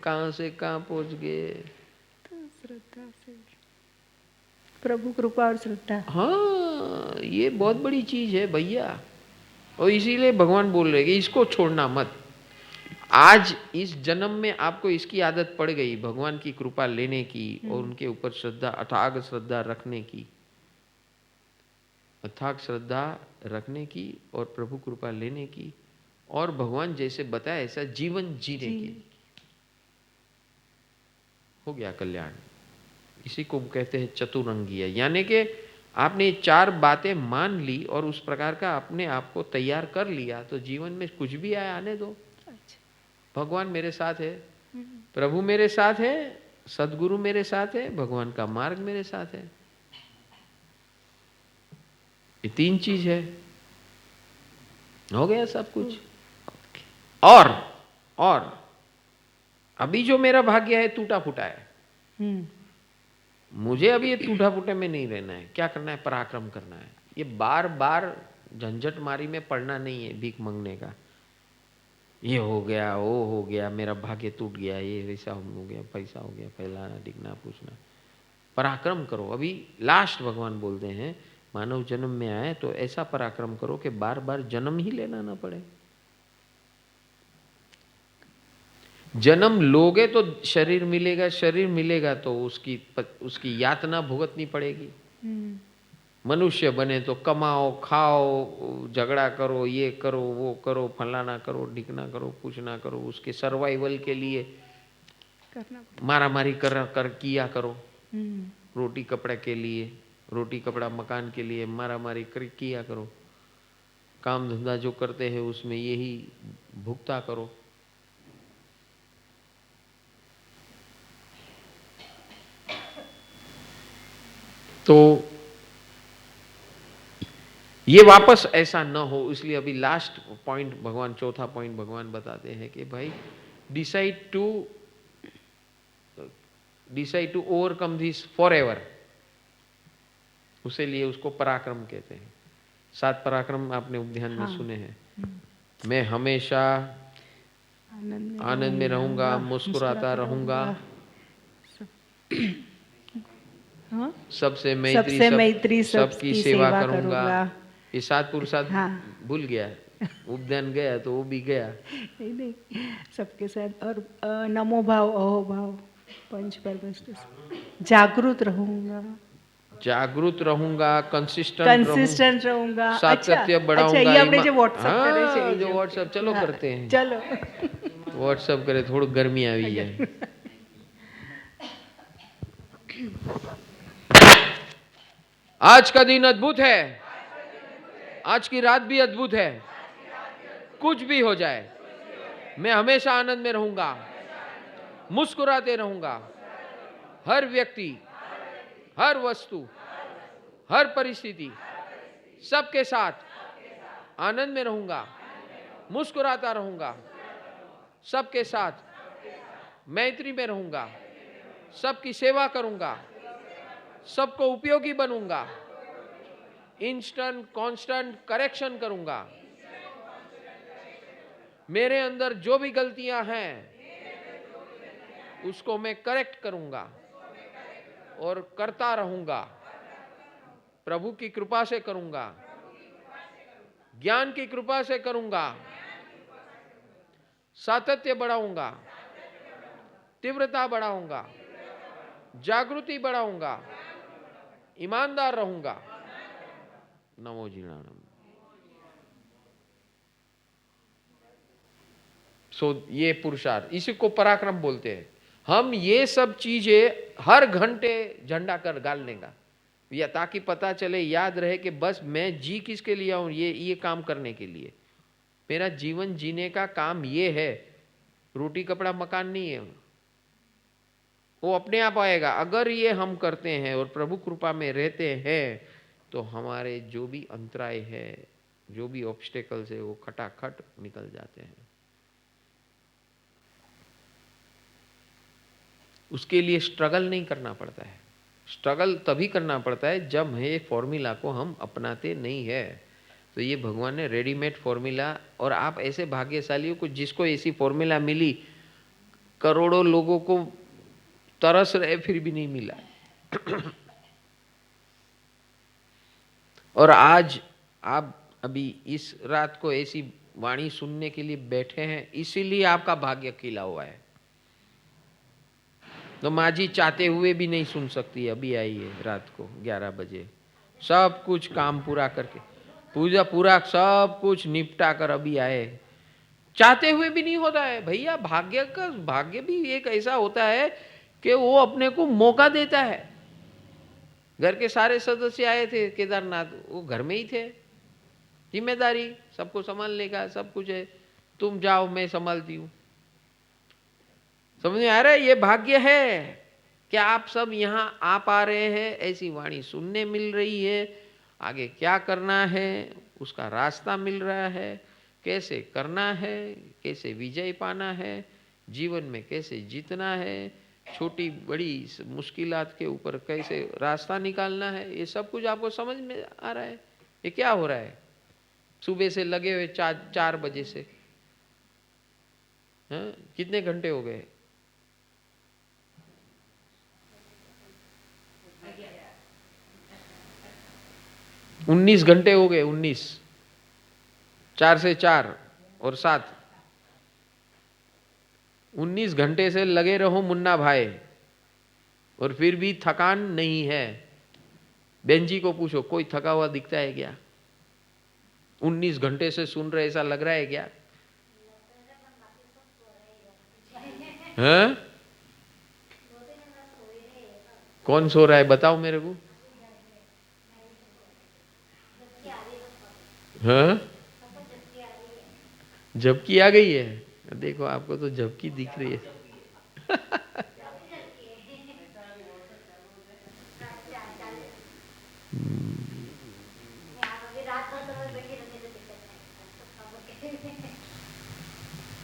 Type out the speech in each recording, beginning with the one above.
कहां से कहां पहुंच गए। तो श्रद्धा से, प्रभु कृपा और श्रद्धा। हाँ, ये बहुत बड़ी चीज है भैया। और इसीलिए भगवान बोल रहे कि इसको छोड़ना मत। आज इस जन्म में आपको इसकी आदत पड़ गई, भगवान की कृपा लेने की और उनके ऊपर श्रद्धा, अथाग श्रद्धा रखने की, अथाग श्रद्धा रखने की और प्रभु कृपा लेने की, और भगवान जैसे बताया ऐसा जीवन जीने की। हो गया कल्याण। इसी को कहते हैं चतुरंगीय, यानी कि आपने ये 4 बातें मान ली और उस प्रकार का अपने आप को तैयार कर लिया, तो जीवन में कुछ भी आए आने दो। भगवान मेरे साथ है, प्रभु मेरे साथ है, सदगुरु मेरे साथ है, भगवान का मार्ग मेरे साथ है। ये 3 चीज है, हो गया सब कुछ। और अभी जो मेरा भाग्य है टूटा फूटा है, मुझे अभी ये टूटा फूटे में नहीं रहना है। क्या करना है? पराक्रम करना है। ये बार बार झंझट मारी में पड़ना नहीं है भीख मांगने का। ये हो गया, वो हो गया, मेरा भाग्य टूट गया, ये वैसा हो गया, पैसा हो गया, फैलाना टिकना पूछना। पराक्रम करो। अभी लास्ट भगवान बोलते हैं मानव जन्म में आए तो ऐसा पराक्रम करो कि बार बार जन्म ही लेना ना पड़े। जन्म लोगे तो शरीर मिलेगा, शरीर मिलेगा तो उसकी यातना भुगतनी पड़ेगी। मनुष्य बने तो कमाओ, खाओ, झगड़ा करो, ये करो, वो करो, फलाना करो, ढिकना करो, पूछना करो, उसके सर्वाइवल के लिए मारा मारी कर किया करो। रोटी कपड़ा के लिए, रोटी कपड़ा मकान के लिए मारा मारी किया करो। काम धंधा जो करते हैं उसमें यही भुगता करो। तो ये वापस ऐसा न हो, इसलिए अभी लास्ट पॉइंट भगवान, चौथा पॉइंट भगवान बताते हैं कि भाई decide to overcome this forever. उसे लिए उसको पराक्रम कहते हैं। 7 पराक्रम आपने उपध्यान में सुने हैं। मैं हमेशा आनंद में रहूंगा, मुस्कुराता रहूंगा, सबसे मैत्री, सबकी सेवा करूंगा। ये 7 पुरुषार्थ भूल गया, उपध्यान गया तो वो भी गया। नहीं, सबके साथ। और नमो भाव, अहो भाव, पंच परमेश्वर, जागृत रहूंगा, कंसिस्टेंट रहूंगा, सातत्य बढ़ाऊंगा। अच्छा, ये आपने जो व्हाट्सएप करे છે, जो व्हाट्सएप चलो करते हैं, चलो व्हाट्सएप करे, थोड़ी गर्मी आई है। आज का दिन अद्भुत है, आज की रात भी अद्भुत है। कुछ भी हो जाए मैं हमेशा आनंद में रहूंगा, मुस्कुराते रहूंगा। हर व्यक्ति, हर वस्तु, हर परिस्थिति, सबके साथ आनंद में रहूंगा, मुस्कुराता रहूंगा। सबके साथ मैत्री में रहूंगा, सबकी सेवा करूंगा, सबको उपयोगी बनूंगा, इंस्टेंट कांस्टेंट करेक्शन करूंगा। मेरे अंदर जो भी गलतियां हैं उसको मैं करेक्ट करूंगा और करता रहूंगा। प्रभु की कृपा से करूंगा, ज्ञान की कृपा से करूंगा, सातत्य बढ़ाऊंगा, तीव्रता बढ़ाऊंगा, जागृति बढ़ाऊंगा, ईमानदार रहूंगा। नमो जीणानम। ये पुरुषार्थ, इसी को पराक्रम बोलते हैं। हम ये सब चीजें हर घंटे झंडा कर गाल देगा, या ताकि पता चले, याद रहे कि बस मैं जी किसके लिए आऊं, ये काम करने के लिए। मेरा जीवन जीने का काम ये है, रोटी कपड़ा मकान नहीं है, वो अपने आप आएगा। अगर ये हम करते हैं और प्रभु कृपा में रहते हैं तो हमारे जो भी अंतराय है, जो भी ऑब्स्टेकल्स है, वो खटाखट निकल जाते हैं। उसके लिए स्ट्रगल नहीं करना पड़ता है। स्ट्रगल तभी करना पड़ता है जब ये फॉर्मूला को हम अपनाते नहीं है। तो ये भगवान ने रेडीमेड फॉर्मूला, और आप ऐसे भाग्यशाली हो जिसको ऐसी फॉर्मूला मिली, करोड़ों लोगों को तरस रहे फिर भी नहीं मिला। और आज आप अभी इस रात को ऐसी वाणी सुनने के लिए बैठे हैं, इसीलिए आपका भाग्य खिला हुआ है। तो माँ जी चाहते हुए भी नहीं सुन सकती, अभी आई है रात को 11 बजे, सब कुछ काम पूरा करके, पूजा पूरा सब कुछ निपटा कर अभी आए। चाहते हुए भी नहीं होता है भैया। भाग्य भी एक ऐसा होता है कि वो अपने को मौका देता है। घर के सारे सदस्य आए थे केदारनाथ, वो घर में ही थे, जिम्मेदारी सबको संभालने का सब कुछ है, तुम जाओ मैं संभालती हूं। समझ में आ रहा है? ये भाग्य है कि आप सब यहाँ आ पा रहे हैं, ऐसी वाणी सुनने मिल रही है। आगे क्या करना है उसका रास्ता मिल रहा है, कैसे करना है, कैसे विजय पाना है, जीवन में कैसे जीतना है, छोटी बड़ी मुश्किलात के ऊपर कैसे रास्ता निकालना है, ये सब कुछ आपको समझ में आ रहा है। ये क्या हो रहा है? सुबह से लगे हुए 4 बजे से, हाँ? कितने घंटे हो गए? 19 घंटे हो गए। 19, 4 से 4 और 7, 19 घंटे से लगे रहो मुन्ना भाई, और फिर भी थकान नहीं है। बहन जी को पूछो, कोई थका हुआ दिखता है क्या? 19 घंटे से सुन रहे, ऐसा लग रहा है क्या? हैं? कौन सो रहा है बताओ मेरे को। हाँ? झपकी आ गई है? देखो आपको तो झपकी दिख रही है।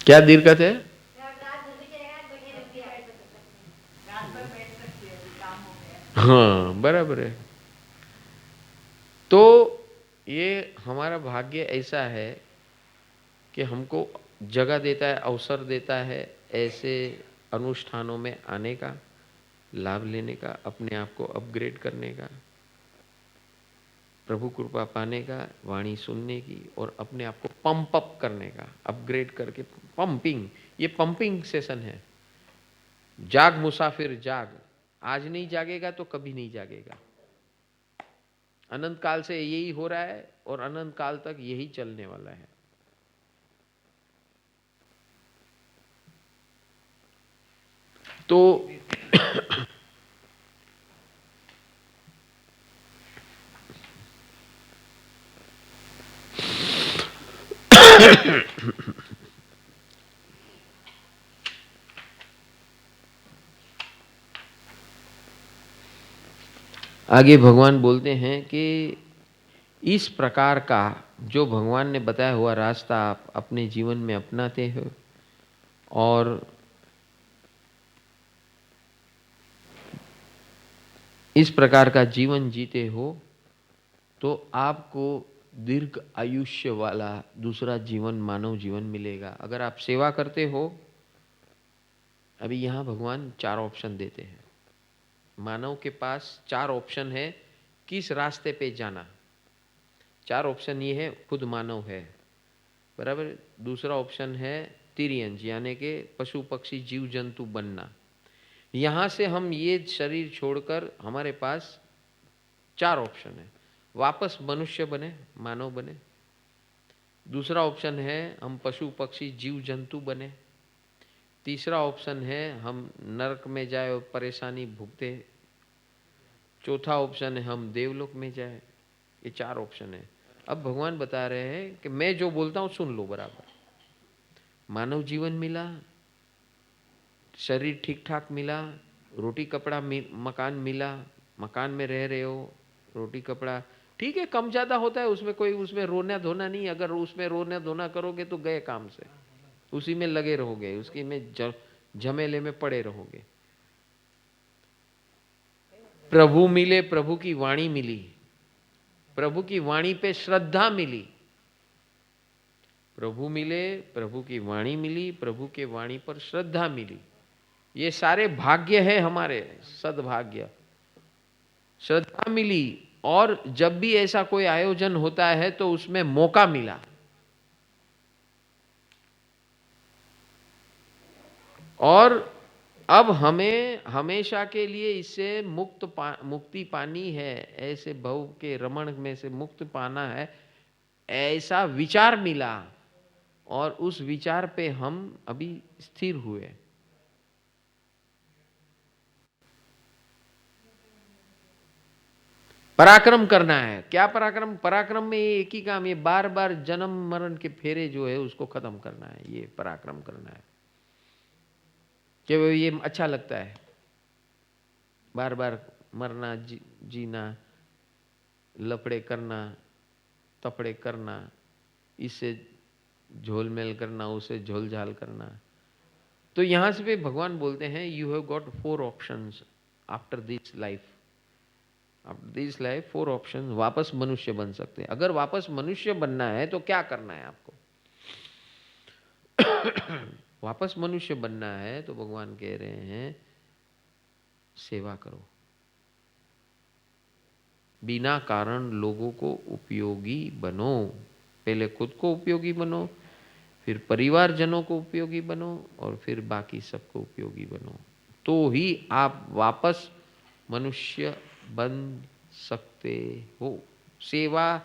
क्या दिक्कत है? हाँ बराबर है। तो ये हमारा भाग्य ऐसा है कि हमको जगह देता है, अवसर देता है ऐसे अनुष्ठानों में आने का, लाभ लेने का, अपने आप को अपग्रेड करने का, प्रभु कृपा पाने का, वाणी सुनने की, और अपने आप को पंप अप करने का, अपग्रेड करके पंपिंग। ये पंपिंग सेशन है। जाग मुसाफिर जाग, आज नहीं जागेगा तो कभी नहीं जागेगा। अनंत काल से यही हो रहा है और अनंत काल तक यही चलने वाला है। तो आगे भगवान बोलते हैं कि इस प्रकार का जो भगवान ने बताया हुआ रास्ता आप अपने जीवन में अपनाते हो और इस प्रकार का जीवन जीते हो, तो आपको दीर्घ आयुष्य वाला दूसरा जीवन, मानव जीवन मिलेगा। अगर आप सेवा करते हो, अभी यहाँ भगवान 4 ऑप्शन देते हैं। मानव के पास 4 ऑप्शन है किस रास्ते पे जाना। 4 ऑप्शन ये है, खुद मानव है बराबर। दूसरा ऑप्शन है तिर्यंज, यानी कि पशु पक्षी जीव जंतु बनना। यहाँ से हम ये शरीर छोड़कर हमारे पास 4 ऑप्शन है। वापस मनुष्य बने, मानव बने। दूसरा ऑप्शन है हम पशु पक्षी जीव जंतु बने। तीसरा ऑप्शन है हम नरक में जाए और परेशानी भुगते। चौथा ऑप्शन है हम देवलोक में जाए। ये 4 ऑप्शन है। अब भगवान बता रहे हैं कि मैं जो बोलता हूं सुन लो बराबर। मानव जीवन मिला, शरीर ठीक ठाक मिला, रोटी कपड़ा मकान मिला, मकान में रह रहे हो, रोटी कपड़ा ठीक है, कम ज्यादा होता है, उसमें कोई उसमें रोना धोना नहीं। अगर उसमें रोना धोना करोगे तो गए काम से, उसी में लगे रहोगे, उसकी में झमेले में पड़े रहोगे। प्रभु मिले, प्रभु की वाणी मिली, प्रभु की वाणी पे श्रद्धा मिली। प्रभु मिले, प्रभु की वाणी मिली, प्रभु के वाणी पर श्रद्धा मिली। ये सारे भाग्य है हमारे, सद्भाग्य। श्रद्धा मिली, और जब भी ऐसा कोई आयोजन होता है तो उसमें मौका मिला, और अब हमें हमेशा के लिए इससे मुक्ति पानी है, ऐसे भव के रमण में से मुक्त पाना है, ऐसा विचार मिला, और उस विचार पे हम अभी स्थिर हुए। पराक्रम करना है। क्या पराक्रम? पराक्रम में ये एक ही काम, ये बार बार जन्म मरण के फेरे जो है उसको खत्म करना है, ये पराक्रम करना है। कि ये अच्छा लगता है, बार बार मरना, जीना, लफड़े करना, तफड़े करना, इससे झोलमेल करना, उसे झोलझाल करना। तो यहां से भी भगवान बोलते हैं, you have got 4 options after this life. After this life 4 options, वापस मनुष्य बन सकते हैं। अगर वापस मनुष्य बनना है तो क्या करना है आपको? वापस मनुष्य बनना है तो भगवान कह रहे हैं, सेवा करो, बिना कारण लोगों को उपयोगी बनो। पहले खुद को उपयोगी बनो, फिर परिवारजनों को उपयोगी बनो, और फिर बाकी सबको उपयोगी बनो, तो ही आप वापस मनुष्य बन सकते हो। सेवा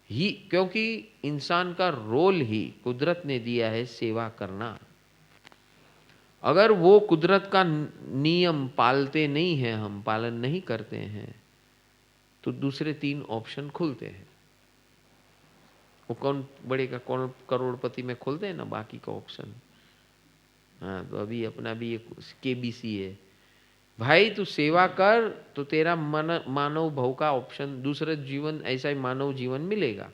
ही, क्योंकि इंसान का रोल ही कुदरत ने दिया है सेवा करना। अगर वो कुदरत का नियम पालते नहीं हैं, हम पालन नहीं करते हैं, तो दूसरे 3 ऑप्शन खुलते हैं। वो कौन बढ़ेगा? कौन करोड़पति में खुलते हैं ना बाकी का ऑप्शन। हाँ, तो अभी अपना भी एक KBC है, भाई तू सेवा कर तो तेरा मानव भव का ऑप्शन, दूसरा जीवन, ऐसा ही मानव जीवन मिलेगा।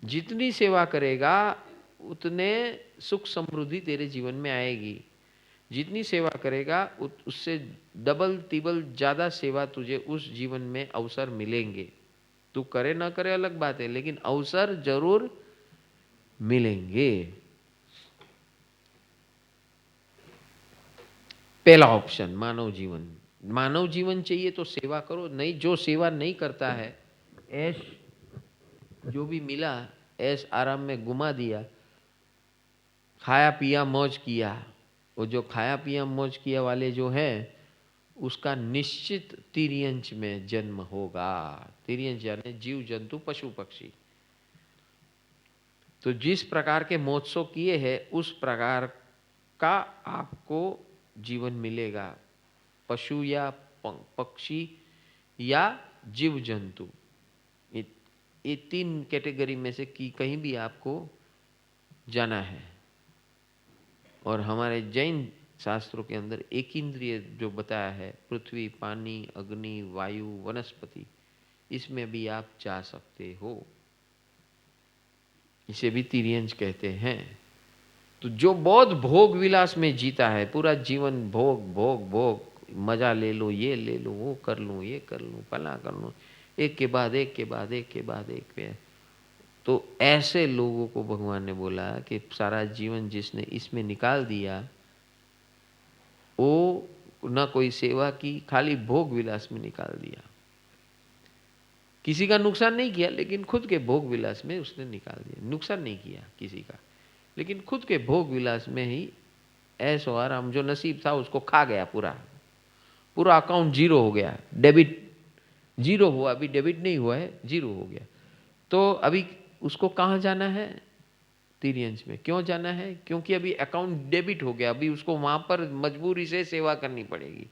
जितनी सेवा करेगा उतने सुख समृद्धि तेरे जीवन में आएगी। जितनी सेवा करेगा उससे डबल तिबल ज्यादा सेवा तुझे उस जीवन में अवसर मिलेंगे। तू करे ना करे अलग बात है, लेकिन अवसर जरूर मिलेंगे। पहला ऑप्शन मानव जीवन। मानव जीवन चाहिए तो सेवा करो, नहीं जो सेवा नहीं करता है, ऐश जो भी मिला ऐश आराम में घुमा दिया, खाया पिया मौज किया। वो जो खाया पिया मौज किया वाले जो हैं, उसका निश्चित तिर्यंच में जन्म होगा। तिर्यंच यानी जीव जंतु पशु पक्षी। तो जिस प्रकार के महोत्सव किए हैं उस प्रकार का आपको जीवन मिलेगा। पशु या पक्षी या जीव जंतु, ये 3 कैटेगरी में से कहीं भी आपको जाना है। और हमारे जैन शास्त्रों के अंदर एक इंद्रिय जो बताया है, पृथ्वी, पानी, अग्नि, वायु, वनस्पति, इसमें भी आप जा सकते हो। इसे भी तिर्यंच कहते हैं। तो जो बहुत भोग विलास में जीता है, पूरा जीवन भोग भोग भोग, मजा ले लो, ये ले लो, वो कर लूँ, ये कर लूँ, फला कर लूँ, एक के बाद एक के बाद एक के बाद एक पे, तो ऐसे लोगों को भगवान ने बोला कि सारा जीवन जिसने इसमें निकाल दिया, वो ना कोई सेवा की, खाली भोग विलास में निकाल दिया। किसी का नुकसान नहीं किया, लेकिन खुद के भोग विलास में उसने निकाल दिया। नुकसान नहीं किया किसी का, लेकिन खुद के भोग विलास में ही ऐसो आराम, जो नसीब था उसको खा गया। पूरा अकाउंट जीरो हो गया, डेबिट जीरो हुआ, अभी डेबिट नहीं हुआ है, जीरो हो गया। तो अभी उसको कहाँ जाना है? तिर्यंच में। क्यों जाना है? क्योंकि अभी अकाउंट डेबिट हो गया, अभी उसको वहां पर मजबूरी से सेवा करनी पड़ेगी।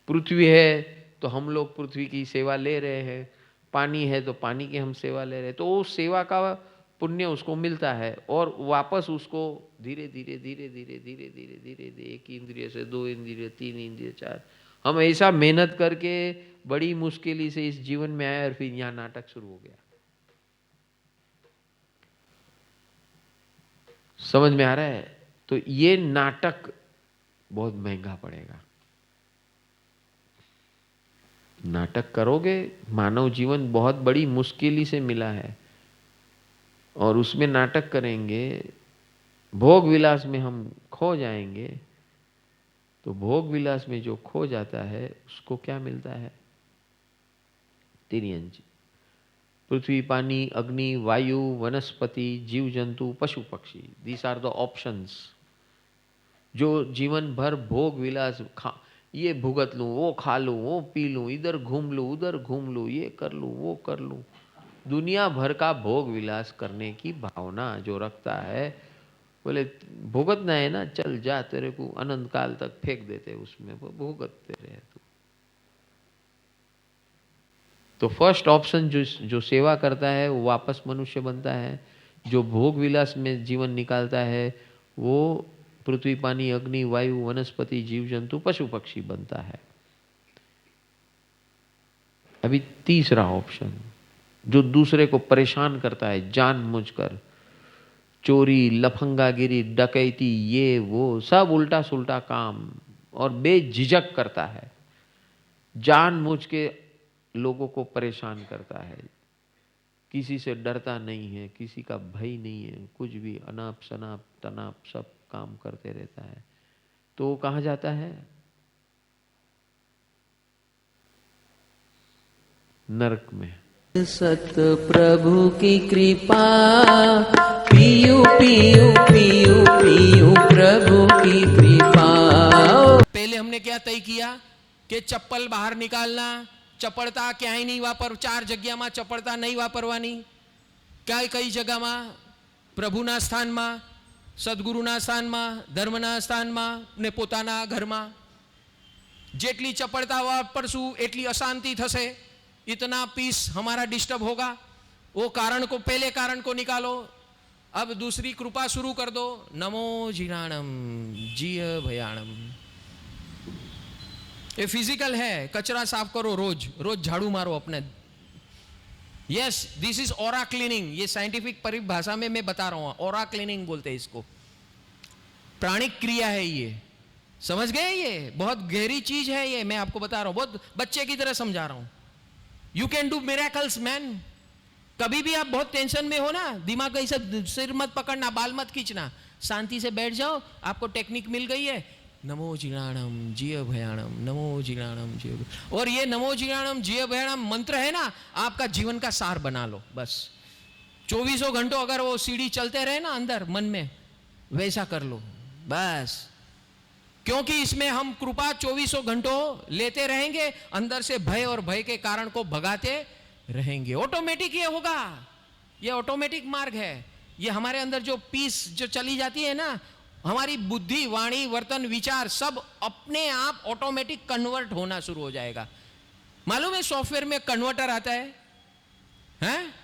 पृथ्वी है तो हम लोग पृथ्वी की सेवा ले रहे हैं, पानी है तो पानी की हम सेवा ले रहे हैं, तो वो सेवा का पुण्य उसको मिलता है, और वापस उसको धीरे धीरे धीरे धीरे धीरे धीरे धीरे धीरे 1 इंद्रिय से 2 इंद्रिय, 3 इंद्रिय, 4, हम ऐसा मेहनत करके बड़ी मुश्किल से इस जीवन में आए, और फिर यहाँ नाटक शुरू हो गया। समझ में आ रहा है? तो ये नाटक बहुत महंगा पड़ेगा। नाटक करोगे, मानव जीवन बहुत बड़ी मुश्किल से मिला है, और उसमें नाटक करेंगे, भोग विलास में हम खो जाएंगे, तो भोग विलास में जो खो जाता है उसको क्या मिलता है? तिर्यंज। पृथ्वी, पानी, अग्नि, वायु, वनस्पति, जीव जंतु, पशु पक्षी, दीज आर द ऑप्शंस। जो जीवन भर भोग विलास ये भुगत लूं, वो खा लूं, वो पी लूं, इधर घूम लूं, उधर घूम लूं, ये कर लूं, वो कर लूं, दुनिया भर का भोग विलास करने की भावना जो रखता है, बोले भुगतना है ना, चल जा, तेरे को अनंत काल तक फेंक देते उसमें, वो भुगतते रहे तू। तो फर्स्ट ऑप्शन जो सेवा करता है वो वापस मनुष्य बनता है, जो भोग विलास में जीवन निकालता है वो पृथ्वी, पानी, अग्नि, वायु, वनस्पति, जीव जंतु, पशु पक्षी बनता है। अभी तीसरा ऑप्शन, जो दूसरे को परेशान करता है जानबूझकर, चोरी, लफंगागिरी, डकैती, ये वो सब उल्टा सुल्टा काम और बेझिझक करता है, जानबूझ के लोगों को परेशान करता है, किसी से डरता नहीं है, किसी का भय नहीं है, कुछ भी अनाप शनाप तनाप सब काम करते रहता है, तो वो कहाँ जाता है? नरक में। सत प्रभु की कृपा, पियू पियू पियू पियू प्रभु की कृपा। पहले हमने क्या तय किया कि चप्पल बाहर निकालना, चपड़ता क्यांय नहीं वापर, 4 જગ્યામાં ચપળતા નહીં વાપરવાની, કઈ જગ્યામાં? પ્રભુના સ્થાનમાં, સદગુરુના સ્થાનમાં, ધર્મના સ્થાનમાં ને પોતાના ઘરમાં। જેટલી ચપળતા વાપરશું એટલી અશાંતિ થશે, इतना पीस हमारा डिस्टर्ब होगा। वो कारण को, पहले कारण को निकालो, अब दूसरी कृपा शुरू कर दो। नमो जिनाणम जिय भयाणम। ये फिजिकल है, कचरा साफ करो, रोज रोज झाड़ू मारो अपने। Yes, this is aura cleaning. ये साइंटिफिक परिभाषा में मैं बता रहा हूं, ओरा क्लीनिंग बोलते हैं इसको। प्राणिक क्रिया है ये, समझ गए? ये बहुत गहरी चीज है, ये मैं आपको बता रहा हूं, बहुत बच्चे की तरह समझा रहा हूं। You can do miracles man. कभी भी आप बहुत टेंशन में हो ना, दिमाग का सब सिर मत पकड़ना, बाल मत खींचना, शांति से बैठ जाओ। आपको टेक्निक मिल गई है, नमो जिनाणम जिय भयाणम, नमो जिनाणम जिय। और ये नमो जिनाणम जिय भयाणम मंत्र है ना, आपका जीवन का सार बना लो बस। 24 घंटों अगर वो सीढ़ी चलते रहे ना अंदर मन में, वैसा कर लो बस। क्योंकि इसमें हम कृपा 24 घंटों लेते रहेंगे, अंदर से भय और भय के कारण को भगाते रहेंगे। ऑटोमेटिक ये होगा, ये ऑटोमेटिक मार्ग है। ये हमारे अंदर जो पीस जो चली जाती है ना, हमारी बुद्धि, वाणी, वर्तन, विचार सब अपने आप ऑटोमेटिक कन्वर्ट होना शुरू हो जाएगा। मालूम है सॉफ्टवेयर में कन्वर्टर आता है, हैं?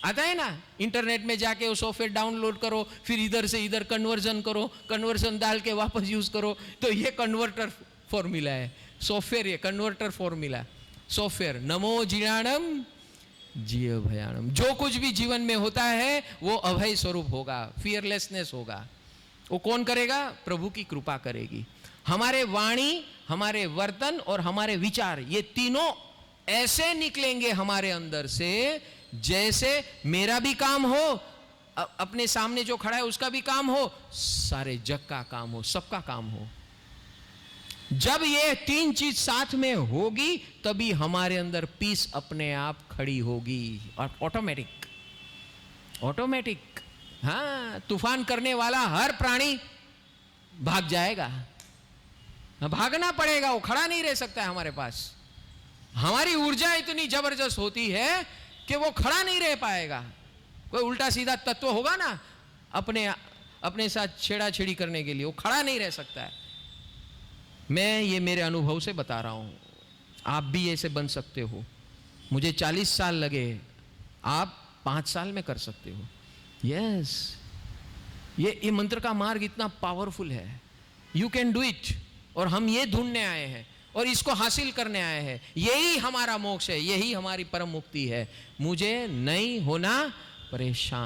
आता है ना, इंटरनेट में जाके वो सॉफ्टवेयर डाउनलोड करो, फिर इधर से इधर कन्वर्जन करो, कन्वर्जन डाल के वापस यूज करो। तो ये कन्वर्टर फॉर्मूला है सॉफ्टवेयर, ये कन्वर्टर फॉर्मूला सॉफ्टवेयर। नमो जिनाणम जिय भयाणम। जो कुछ भी जीवन में होता है वो अभय स्वरूप होगा, फियरलेसनेस होगा। वो कौन करेगा? प्रभु की कृपा करेगी। हमारे वाणी, हमारे वर्तन और हमारे विचार, ये तीनों ऐसे निकलेंगे हमारे अंदर से जैसे मेरा भी काम हो, अपने सामने जो खड़ा है उसका भी काम हो, सारे जग का काम हो, सबका काम हो। जब ये 3 चीज साथ में होगी तभी हमारे अंदर पीस अपने आप खड़ी होगी, और ऑटोमेटिक ऑटोमेटिक। हाँ, तूफान करने वाला हर प्राणी भाग जाएगा, भागना पड़ेगा, वो खड़ा नहीं रह सकता है हमारे पास। हमारी ऊर्जा इतनी जबरदस्त होती है कि वो खड़ा नहीं रह पाएगा। कोई उल्टा सीधा तत्व होगा ना अपने साथ छेड़ाछेड़ी करने के लिए, वो खड़ा नहीं रह सकता है। मैं ये मेरे अनुभव से बता रहा हूं, आप भी ऐसे बन सकते हो। मुझे 40 साल लगे, आप 5 साल में कर सकते हो। यस, ये मंत्र का मार्ग इतना पावरफुल है, यू कैन डू इट। और हम ये ढूंढने आए हैं और इसको हासिल करने आए हैं। यही हमारा मोक्ष है, यही हमारी परम मुक्ति है। मुझे नहीं होना परेशान।